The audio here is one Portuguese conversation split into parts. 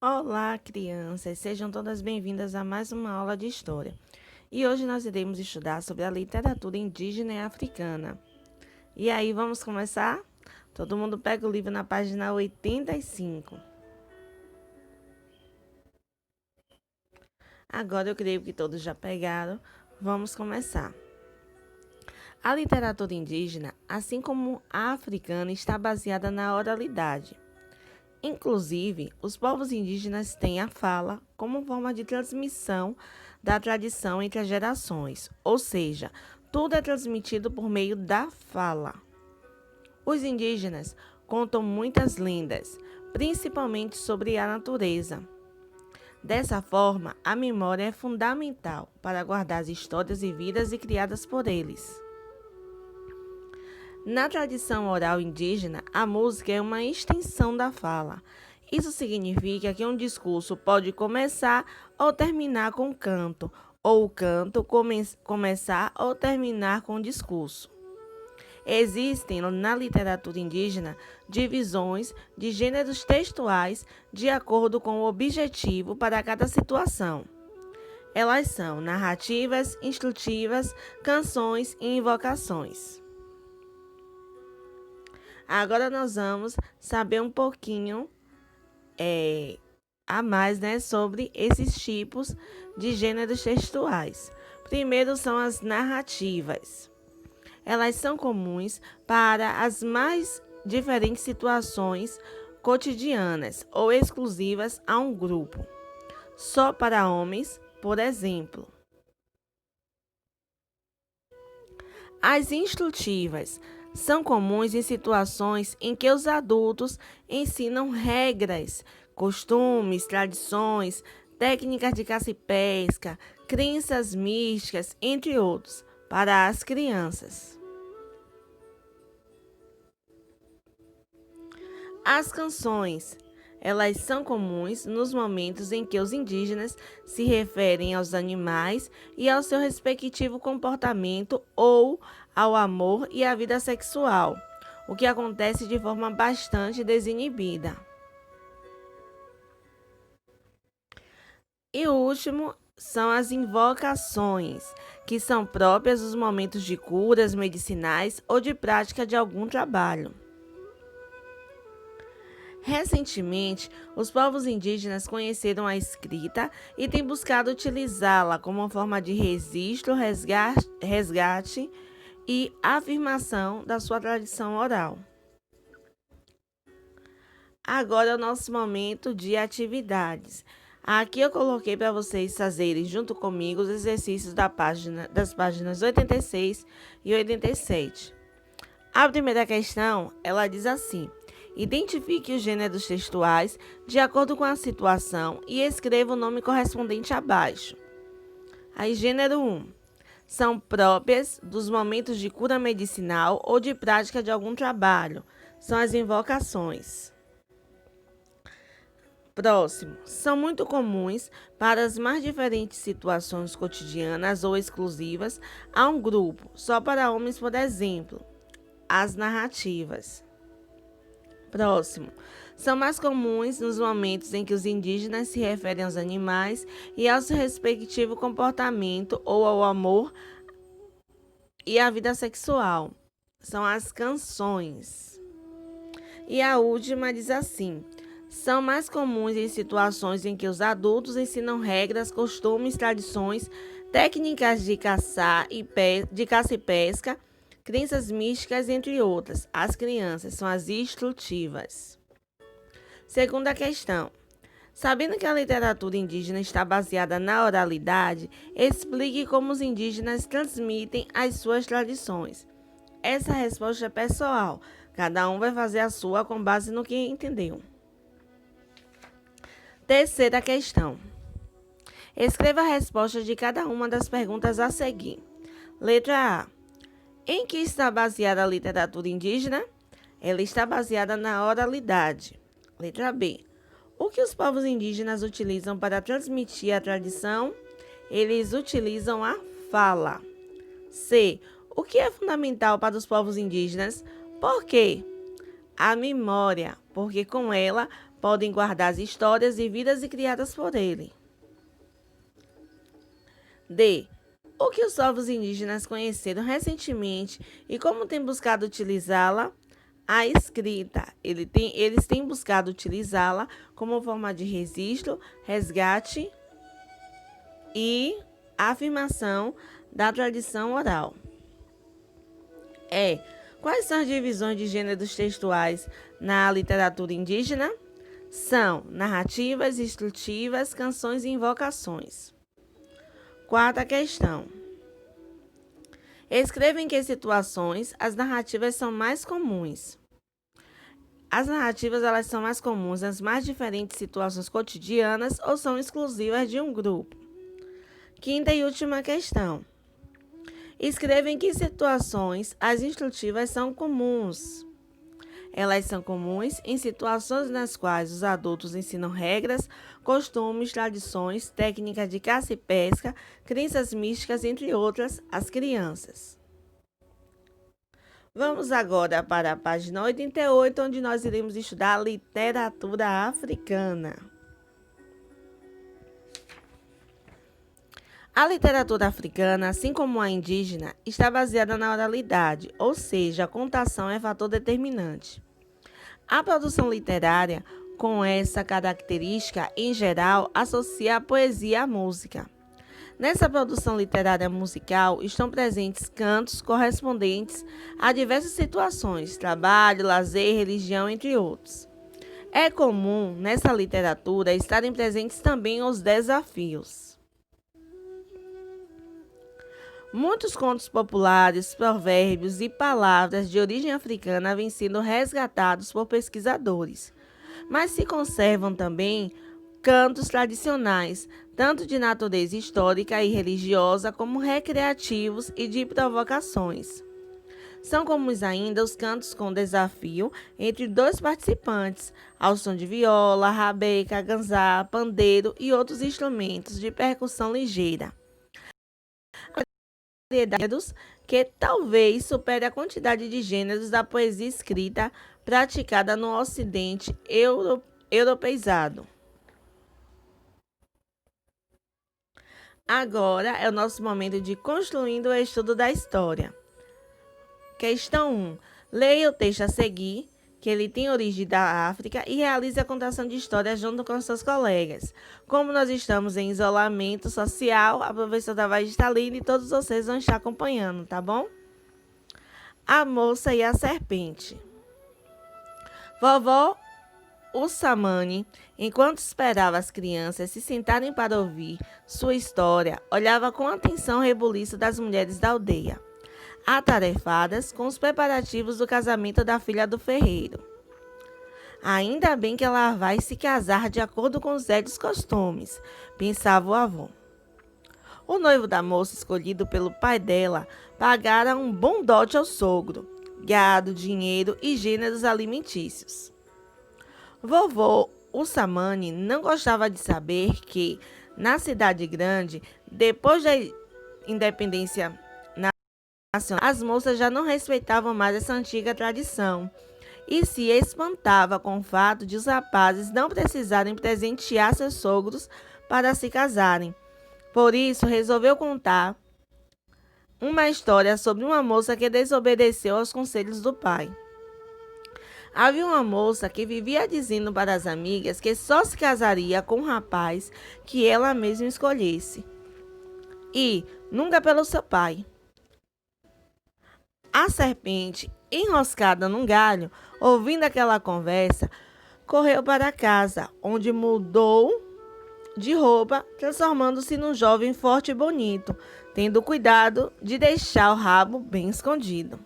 Olá, crianças! Sejam todas bem-vindas a mais uma aula de História. E hoje nós iremos estudar sobre a literatura indígena e africana. E aí, vamos começar? Todo mundo pega o livro na página 85. Agora eu creio que todos já pegaram. Vamos começar. A literatura indígena, assim como a africana, está baseada na oralidade. Inclusive, os povos indígenas têm a fala como forma de transmissão da tradição entre as gerações, ou seja, tudo é transmitido por meio da fala. Os indígenas contam muitas lendas, principalmente sobre a natureza. Dessa forma, a memória é fundamental para guardar as histórias vividas e criadas por eles. Na tradição oral indígena, a música é uma extensão da fala. Isso significa que um discurso pode começar ou terminar com canto, ou o canto começar ou terminar com discurso. Existem na literatura indígena divisões de gêneros textuais de acordo com o objetivo para cada situação. Elas são narrativas, instrutivas, canções e invocações. Agora nós vamos saber um pouquinho a mais, sobre esses tipos de gêneros textuais. Primeiro são as narrativas. Elas são comuns para as mais diferentes situações cotidianas ou exclusivas a um grupo. Só para homens, por exemplo. As instrutivas são comuns em situações em que os adultos ensinam regras, costumes, tradições, técnicas de caça e pesca, crenças místicas, entre outros, para as crianças. As canções, elas são comuns nos momentos em que os indígenas se referem aos animais e ao seu respectivo comportamento ou ao amor e à vida sexual, o que acontece de forma bastante desinibida. E o último são as invocações, que são próprias dos momentos de curas medicinais ou de prática de algum trabalho. Recentemente, os povos indígenas conheceram a escrita e têm buscado utilizá-la como uma forma de registro, resgate e afirmação da sua tradição oral. Agora é o nosso momento de atividades. Aqui eu coloquei para vocês fazerem junto comigo os exercícios das páginas 86 e 87. A primeira questão, ela diz assim: identifique os gêneros textuais de acordo com a situação e escreva o nome correspondente abaixo. Aí, gênero 1. São próprias dos momentos de cura medicinal ou de prática de algum trabalho. São as invocações. Próximo. São muito comuns para as mais diferentes situações cotidianas ou exclusivas a um grupo, só para homens, por exemplo. As narrativas. Próximo. São mais comuns nos momentos em que os indígenas se referem aos animais e ao seu respectivo comportamento ou ao amor e à vida sexual. São as canções. E a última diz assim: são mais comuns em situações em que os adultos ensinam regras, costumes, tradições, técnicas de caça e pesca, crenças místicas, entre outras. As crianças são as instrutivas. Segunda questão. Sabendo que a literatura indígena está baseada na oralidade, explique como os indígenas transmitem as suas tradições. Essa resposta é pessoal. Cada um vai fazer a sua com base no que entendeu. Terceira questão. Escreva a resposta de cada uma das perguntas a seguir. Letra A. Em que está baseada a literatura indígena? Ela está baseada na oralidade. Letra B. O que os povos indígenas utilizam para transmitir a tradição? Eles utilizam a fala. C. O que é fundamental para os povos indígenas? Por quê? A memória, porque com ela podem guardar as histórias vividas e criadas por ele. D. O que os povos indígenas conheceram recentemente e como têm buscado utilizá-la? A escrita. Eles têm buscado utilizá-la como forma de registro, resgate e afirmação da tradição oral. Quais são as divisões de gêneros textuais na literatura indígena? São narrativas, instrutivas, canções e invocações. Quarta questão. Escreva em que situações as narrativas são mais comuns. As narrativas elas são mais comuns nas mais diferentes situações cotidianas ou são exclusivas de um grupo. Quinta e última questão. Escreva em que situações as instrutivas são comuns. Elas são comuns em situações nas quais os adultos ensinam regras, costumes, tradições, técnicas de caça e pesca, crenças místicas, entre outras, às crianças. Vamos agora para a página 88, onde nós iremos estudar a literatura africana. A literatura africana, assim como a indígena, está baseada na oralidade, ou seja, a contação é fator determinante. A produção literária, com essa característica, em geral, associa a poesia à música. Nessa produção literária musical estão presentes cantos correspondentes a diversas situações, trabalho, lazer, religião, entre outros. É comum, nessa literatura, estarem presentes também os desafios. Muitos contos populares, provérbios e palavras de origem africana vêm sendo resgatados por pesquisadores, mas se conservam também cantos tradicionais, tanto de natureza histórica e religiosa como recreativos e de provocações. São comuns ainda os cantos com desafio entre dois participantes, ao som de viola, rabeca, ganzá, pandeiro e outros instrumentos de percussão ligeira. Que talvez supere a quantidade de gêneros da poesia escrita praticada no Ocidente europeizado. Agora é o nosso momento de construindo o estudo da história. Questão 1. Leia o texto a seguir, que ele tem origem da África, e realize a contação de história junto com seus colegas. Como nós estamos em isolamento social, a professora vai estar lendo e todos vocês vão estar acompanhando, tá bom? A moça e a serpente. Vovó Ussamane, enquanto esperava as crianças se sentarem para ouvir sua história, olhava com atenção o rebuliço das mulheres da aldeia, atarefadas com os preparativos do casamento da filha do ferreiro. Ainda bem que ela vai se casar de acordo com os velhos costumes, pensava o avô. O noivo da moça, escolhido pelo pai dela, pagara um bom dote ao sogro, gado, dinheiro e gêneros alimentícios. Vovô Ussamane não gostava de saber que, na cidade grande, depois da independência nacional, as moças já não respeitavam mais essa antiga tradição e se espantava com o fato de os rapazes não precisarem presentear seus sogros para se casarem. Por isso, resolveu contar uma história sobre uma moça que desobedeceu aos conselhos do pai. Havia uma moça que vivia dizendo para as amigas que só se casaria com um rapaz que ela mesma escolhesse, e nunca pelo seu pai. A serpente, enroscada num galho, ouvindo aquela conversa, correu para casa, onde mudou de roupa, transformando-se num jovem forte e bonito, tendo cuidado de deixar o rabo bem escondido.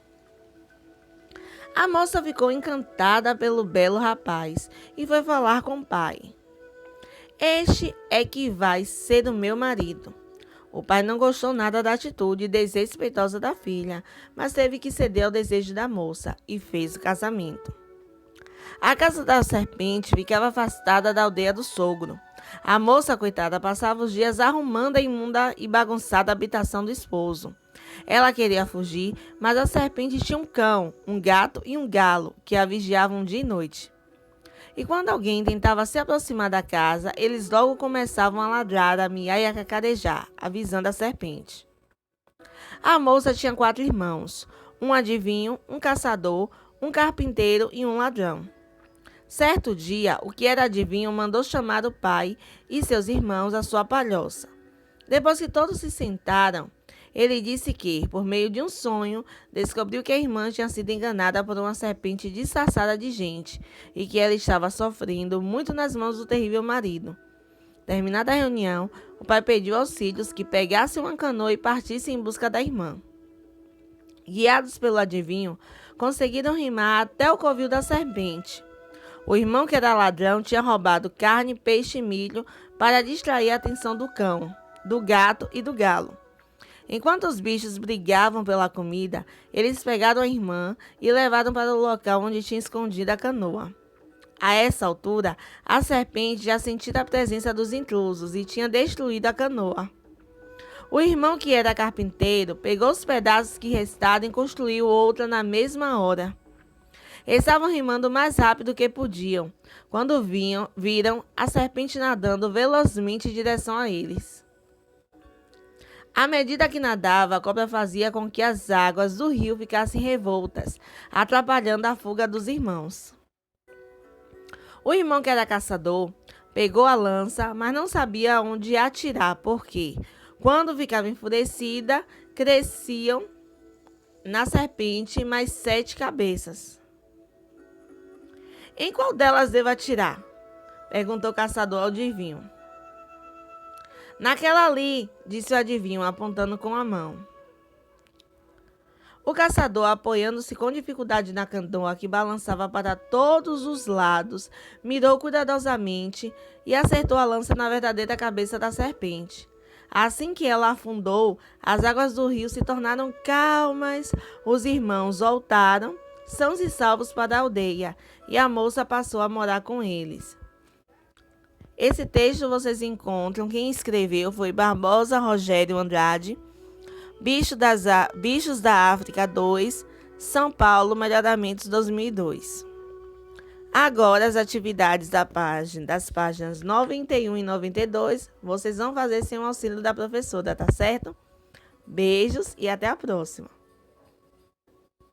A moça ficou encantada pelo belo rapaz e foi falar com o pai. Este é que vai ser o meu marido. O pai não gostou nada da atitude desrespeitosa da filha, mas teve que ceder ao desejo da moça e fez o casamento. A casa da serpente ficava afastada da aldeia do sogro. A moça, coitada, passava os dias arrumando a imunda e bagunçada habitação do esposo. Ela queria fugir, mas a serpente tinha um cão, um gato e um galo que a vigiavam dia e noite. E quando alguém tentava se aproximar da casa, eles logo começavam a ladrar, a miar e a cacarejar, avisando a serpente. A moça tinha 4 irmãos, um adivinho, um caçador, um carpinteiro e um ladrão. Certo dia, o que era adivinho mandou chamar o pai e seus irmãos à sua palhoça. Depois que todos se sentaram, ele disse que, por meio de um sonho, descobriu que a irmã tinha sido enganada por uma serpente disfarçada de gente e que ela estava sofrendo muito nas mãos do terrível marido. Terminada a reunião, o pai pediu aos filhos que pegassem uma canoa e partissem em busca da irmã. Guiados pelo adivinho, conseguiram rimar até o covil da serpente. O irmão, que era ladrão, tinha roubado carne, peixe e milho para distrair a atenção do cão, do gato e do galo. Enquanto os bichos brigavam pela comida, eles pegaram a irmã e levaram para o local onde tinha escondido a canoa. A essa altura, a serpente já sentia a presença dos intrusos e tinha destruído a canoa. O irmão, que era carpinteiro, pegou os pedaços que restaram e construiu outra na mesma hora. Estavam rimando o mais rápido que podiam, quando viram a serpente nadando velozmente em direção a eles. À medida que nadava, a cobra fazia com que as águas do rio ficassem revoltas, atrapalhando a fuga dos irmãos. O irmão, que era caçador, pegou a lança, mas não sabia onde atirar, porque, quando ficava enfurecida, cresciam na serpente mais 7 cabeças. Em qual delas devo atirar? Perguntou o caçador ao adivinho. Naquela ali, disse o adivinho, apontando com a mão. O caçador, apoiando-se com dificuldade na canoa que balançava para todos os lados, mirou cuidadosamente e acertou a lança na verdadeira cabeça da serpente. Assim que ela afundou, as águas do rio se tornaram calmas, os irmãos voltaram, sãos e salvos para a aldeia, e a moça passou a morar com eles. Esse texto vocês encontram, quem escreveu foi Barbosa Rogério Andrade, Bichos da África 2, São Paulo, Melhoramentos 2002. Agora as atividades das páginas 91 e 92, vocês vão fazer sem o auxílio da professora, tá certo? Beijos e até a próxima!